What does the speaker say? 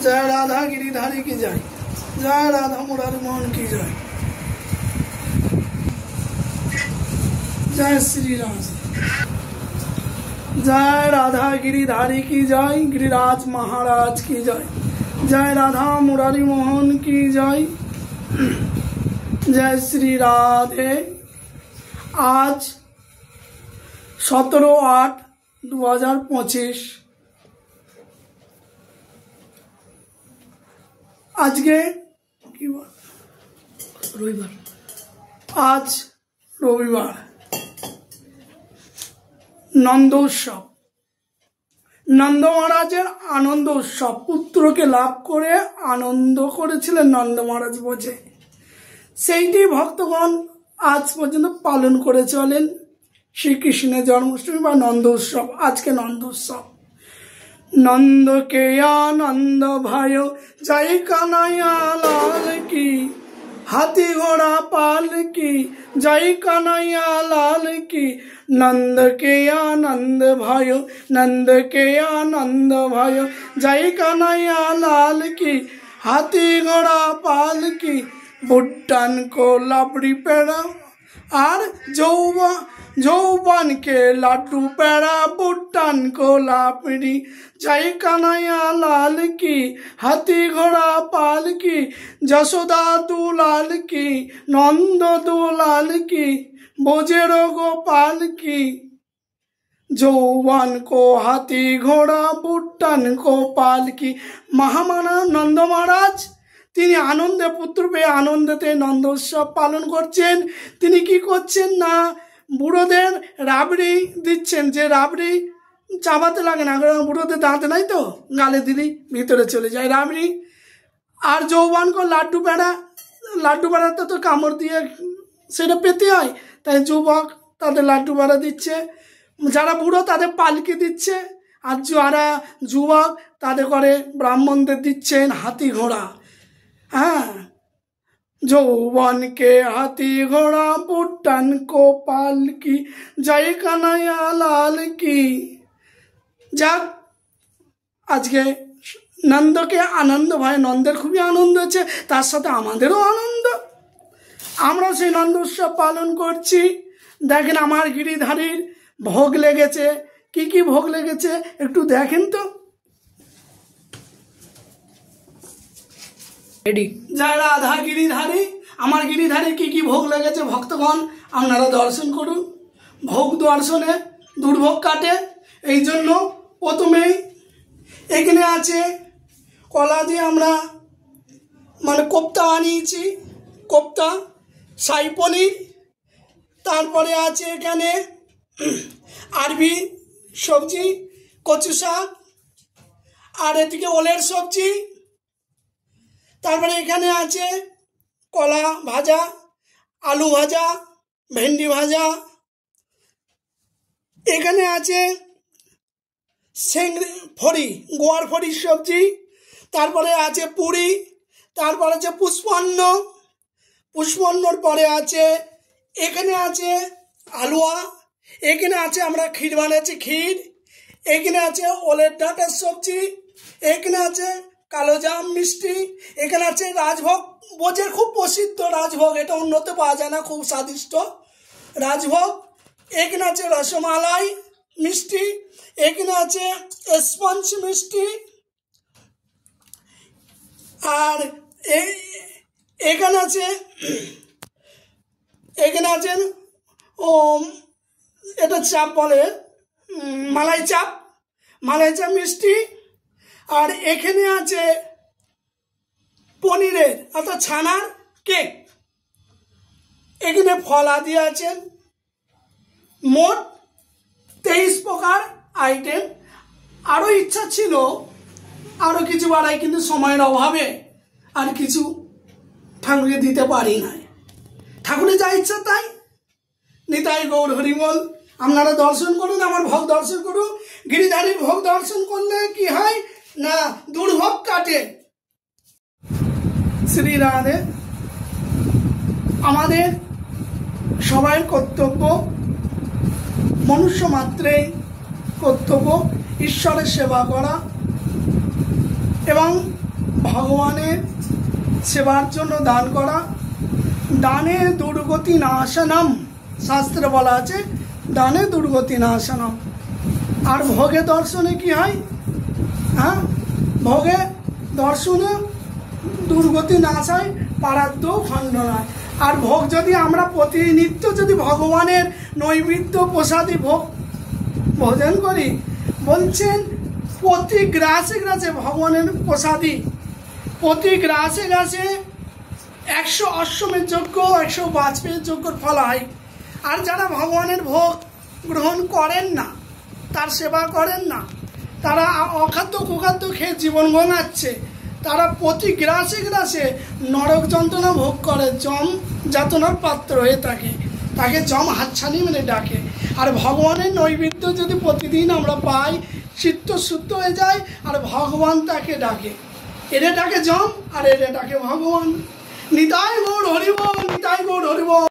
जय राधा गिरिधारी की जय, जय राधा मुरारी मोहन की जय, जय श्री राम, जय राधा गिरिधारी की जय, गिरिराज महाराज की जय, जय राधा मुरारी मोहन की जय, जय श्री राधे। आज 17/8/2025 आज के रविवार, आज रविवार नंदोत्सव, नंद महाराजेर आनंद उत्सव, पुत्र के लाभ करे आनंद करेছিলেন नंद महाराज बोझे সেইটি भक्तगण आज पर्यन्त पालन करे चलेन। श्रीकृष्णेर जन्माष्टमी बा नंदोत्सव, आज के नंदोत्सव। नंद के आनंद भयो जय कन्हैया लाल की, हाथी घोड़ा पाल की जय कन्हैया लाल की। नंद के आनंद भयो, नंद के आनंद भयो जय कन्हैया लाल की, हाथी घोड़ा पाल की। बुट्टन को लाबड़ी पेड़ा और जौवन के लाडू पेड़ा, बुट्टन को लापड़ी जय कन्हैया लाल की, हाथी घोड़ा पाल की। जसोदा दुलाल की, नंद दुलाल की, बोजेरो गोपाल की। जौवन को हाथी घोड़ा, बुट्टन को पाल की। महामाना नंद महाराज তিনি আনন্দে পুত্র পেয়ে আনন্দেতে নন্দোৎসব পালন করছেন। তিনি কি করছেন না, বুড়োদের রাবড়ি দিচ্ছেন, যে রাবড়ি চাবাতে লাগে না, বুড়োদের দাঁতে নাই তো, গালে দিলি ভিতরে চলে যায় রাবড়ি। আর যৌবনকে লাড্ডু পেড়াতে তো কামড় দিয়ে সেটা পেতে হয়, তাই যুবক তাদের লাড্ডু পেড়া দিচ্ছে, যারা বুড়ো তাদের পালকি দিচ্ছে, আর যারা যুবক তাদের করে ব্রাহ্মণদের দিচ্ছেন হাতি ঘোড়া। हाँ, जौवन के हाथी घोड़ा, बुट्टन को पाल की जय कन्हैया लाल की। যাক, আজকে নন্দকে আনন্দ ভাই, নন্দের খুবই আনন্দ হচ্ছে, তার সাথে আমাদেরও আনন্দ। আমরা সেই নন্দ উৎসব পালন করছি। দেখেন আমার গিরিধারীর ভোগ লেগেছে, কি কি ভোগ লেগেছে একটু দেখেন তো। जय राधा गिरिधारी, আমার गिरिधारी की भोग लेगेছে भक्तगण আপনারা दर्शन করুন। भोग दर्शने दुर्भोग काटे, এই জন্য প্রথমেই এখানে আছে কলা দিয়ে আমরা মানে কোপ্তা বানিয়েছি, কোপ্তা শাহী পনির। তারপরে আছে এখানে আরবি সবজি, কচু শাক, আর এদিকে ওলের সবজি। তারপরে এখানে আছে কলা ভাজা, আলু ভাজা, ভেন্ডি ভাজা। এখানে আছে ফড়ি, গোয়ার ফড়ির সবজি। তারপরে আছে পুরি, তারপরে আছে পুষ্পান্ন, পুষ্পান্নর পরে আছে এখানে আছে হালুয়া, এখানে আছে আমরা ক্ষীর বানিয়েছি ক্ষীর, এখানে আছে ওলের ডাঁটার সবজি, এখানে আছে কালো জাম মিষ্টি, এখানে আছে রাজভোগ, বোঝের খুব প্রসিদ্ধ রাজভোগ, এটা অন্যতে পাওয়া যায় না, খুব স্বাদিষ্ট রাজভোগ। এখানে আছে রসমালাই মিষ্টি, এখানে আছে স্পঞ্জ মিষ্টি, আর এখানে আছে এটা চাপ বলে মালাই চাপ, মালাই চাপ মিষ্টি। আর এখানে আছে পনিরের অর্থাৎ ছানার কেক, এখানে ফলা দিয়ে আছেন। মোট 23 প্রকার আইটেম। আরও ইচ্ছা ছিল আরও কিছু বাড়াই, কিন্তু সময়ের অভাবে আর কিছু ঠাকুরকে দিতে পারি না। ঠাকুরের যা ইচ্ছা তাই। নিতাই গৌর হরিবল। আপনারা দর্শন করুন, আমার ভোগ দর্শন করুন। গিরিধারীর ভোগ দর্শন করলে কি হয় না, দুর্ভোগ কাটে। শ্রী রাধে। আমাদের সবাই কর্তব্য, মনুষ্য মাত্রেই কর্তব্য ঈশ্বরের সেবা করা এবং ভগবানের সেবার জন্য দান করা। দানে দুর্গতি নাশনম, শাস্ত্রে বলা আছে দানে দুর্গতি নাশনম। আর ভোগে দর্শনে কি হয়? হ্যাঁ, ভোগে দর্শনে দুর্গতি নাশ হয়, পারাদ্য খণ্ডন হয়। আর ভোগ যদি আমরা প্রতিনিত্য যদি ভগবানের নৈবেদ্য প্রসাদী ভোগ ভোজন করি, বলছেন প্রতি গ্রাসে গ্রাসে ভগবানের প্রসাদী, প্রতি গ্রাসে গ্রাসে 100 অশ্বমের যজ্ঞ, 100 বাজপেয়ীর যজ্ঞর ফল হয়। আর যারা ভগবানের ভোগ গ্রহণ করেন না, তার সেবা করেন না, তারা অখাদ্য কুখাদ্য খেয়ে জীবন গঙাচ্ছে, তারা প্রতি গ্রাসে গ্রাসে নরক যন্ত্রণা ভোগ করে, যম যাতনার পাত্র হয়ে থাকে, তাকে যম হাতছানি মেনে ডাকে। আর ভগবানের নৈবেদ্য যদি প্রতিদিন আমরা পাই, চিত্ত শুদ্ধ হয়ে যায়, আর ভগবান তাকে ডাকে। এরে ডাকে যম আর এরে ডাকে ভগবান। নিতাই গৌর হরিবল, নিতাই গৌর হরিবল।